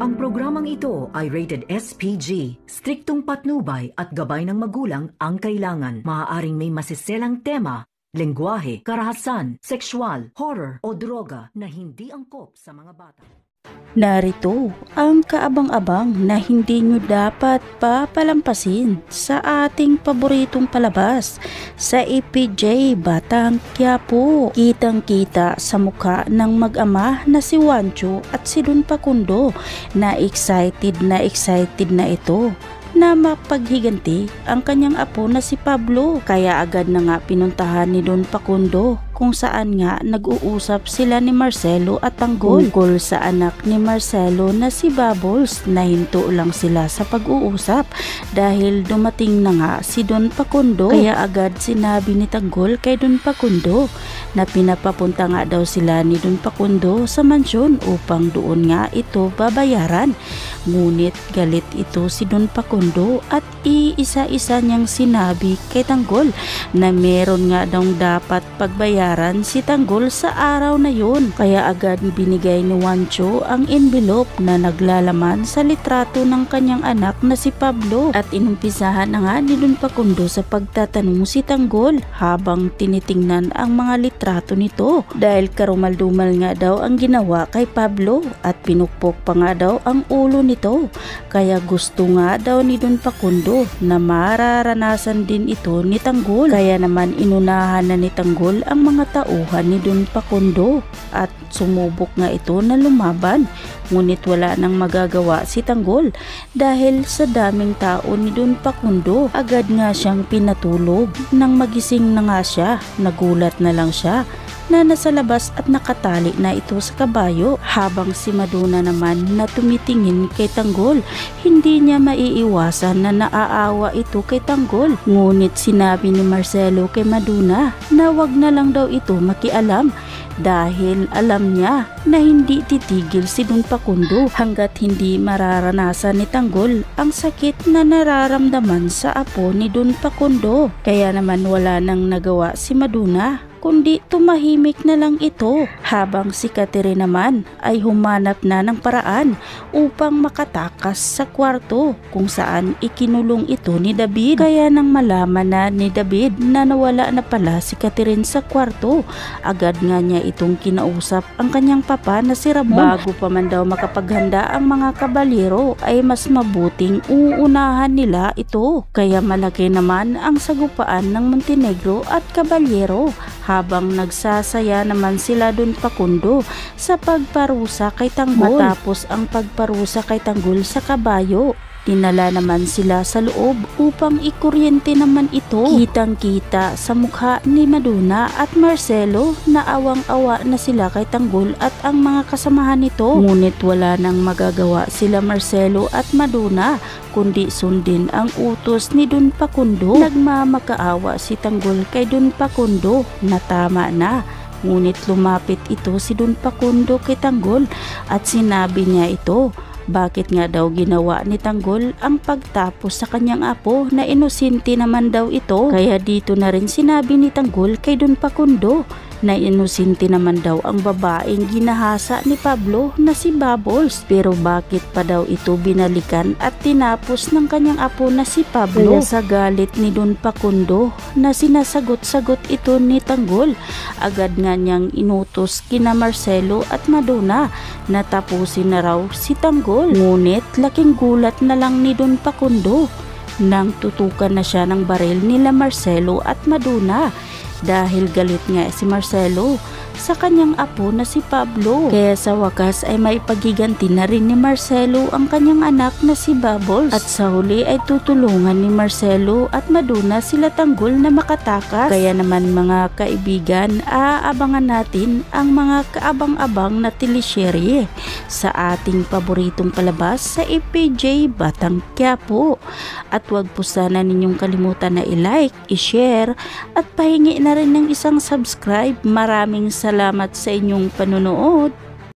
Ang programang ito ay rated SPG. Striktong patnubay at gabay ng magulang ang kailangan. Maaaring may masiselang tema, lengguwahe, karahasan, sexual, horror o droga na hindi angkop sa mga bata. Narito ang kaabang-abang na hindi nyo dapat papalampasin sa ating paboritong palabas sa EPJ Batang Quiapo. Kitang-kita sa mukha ng mag-ama na si Juancho at si Don Facundo na excited na ito na mapaghiganti ang kanyang apo na si Pablo. Kaya agad na nga pinuntahan ni Don Facundo kung saan nga nag-uusap sila ni Marcelo at Tanggol tungkol sa anak ni Marcelo na si Bubbles. Nahinto lang sila sa pag-uusap dahil dumating na nga si Don Facundo. Kaya agad sinabi ni Tanggol kay Don Facundo na pinapapunta nga daw sila ni Don Facundo sa mansyon upang doon nga ito babayaran. Ngunit galit ito si Don Facundo at iisa-isa niyang sinabi kay Tanggol na meron nga daw dapat pagbayaran si Tanggol sa araw na yun. Kaya agad binigay ni Juancho ang envelope na naglalaman sa litrato ng kanyang anak na si Pablo. At inumpisahan na nga ni Don Facundo sa pagtatanong si Tanggol habang tinitingnan ang mga litrato nito dahil karumal-dumal nga daw ang ginawa kay Pablo at pinukpok pa nga daw ang ulo nito. Kaya gusto nga daw ni Don Facundo na mararanasan din ito ni Tanggol. Kaya naman inunahan na ni Tanggol ang mga tauhan ni Don Facundo at sumubok nga ito na lumaban. Ngunit wala nang magagawa si Tanggol dahil sa daming tao ni Don Facundo. Agad nga siyang pinatulog. Nang magising na nga siya, nagulat na lang siya na nasa labas at nakatali na ito sa kabayo, habang si Maduna naman na tumitingin kay Tanggol. Hindi niya maiiwasan na naaawa ito kay Tanggol. Ngunit sinabi ni Marcelo kay Maduna na wag na lang daw ito makialam dahil alam niya na hindi titigil si Don Facundo hanggat hindi mararanasan ni Tanggol ang sakit na nararamdaman sa apo ni Don Facundo. Kaya naman wala nang nagawa si Maduna kundi tumahimik na lang ito, habang si Catherine naman ay humanap na ng paraan upang makatakas sa kwarto kung saan ikinulong ito ni David. Kaya nang malaman na ni David na nawala na pala si Catherine sa kwarto, agad nga niya itong kinausap ang kanyang papa na si Ramon. Bago pa man daw makapaghanda ang mga kabalyero ay mas mabuting uunahan nila ito. Kaya malaki naman ang sagupaan ng Montenegro at kabalyero, habang nagsasaya naman sila Don Facundo sa pagparusa kay Tanggol. Matapos ang pagparusa kay Tanggol sa kabayo, dinala naman sila sa loob upang ikuryente naman ito. Kitang-kita sa mukha ni Maduna at Marcelo na awang-awa na sila kay Tanggol at ang mga kasamahan nito. Ngunit wala nang magagawa sila Marcelo at Maduna kundi sundin ang utos ni Don Facundo. Nagmamakaawa si Tanggol kay Don Facundo na tama na. Ngunit lumapit ito si Don Facundo kay Tanggol at sinabi niya ito bakit nga daw ginawa ni Tanggol ang pagtapos sa kanyang apo na inosente naman daw ito. Kaya dito na rin sinabi ni Tanggol kay Don Facundo na inosente naman daw ang babaeng ginahasa ni Pablo na si Bubbles. Pero bakit pa daw ito binalikan at tinapos ng kanyang apo na si Pablo? Kaya sa galit ni Don Facundo na sinasagot-sagot ito ni Tanggol, agad nga niyang inutos kina Marcelo at Maduna na tapusin na raw si Tanggol. Ngunit laking gulat na lang ni Don Facundo nang tutukan na siya ng baril nila Marcelo at Maduna dahil galit nga si Marcelo sa kanyang apo na si Pablo. Kaya sa wakas ay may pagiganti na rin ni Marcelo ang kanyang anak na si Bubbles. At sa huli ay tutulungan ni Marcelo at Maduna sila Tanggol na makatakas. Kaya naman mga kaibigan, aabangan natin ang mga kaabang-abang na teleserye sa ating paboritong palabas sa EPJ Batang Quiapo. At wag po sana ninyong kalimutan na i-like, i-share at pahingi na rin ng isang subscribe. Maraming salamat sa inyong panunood.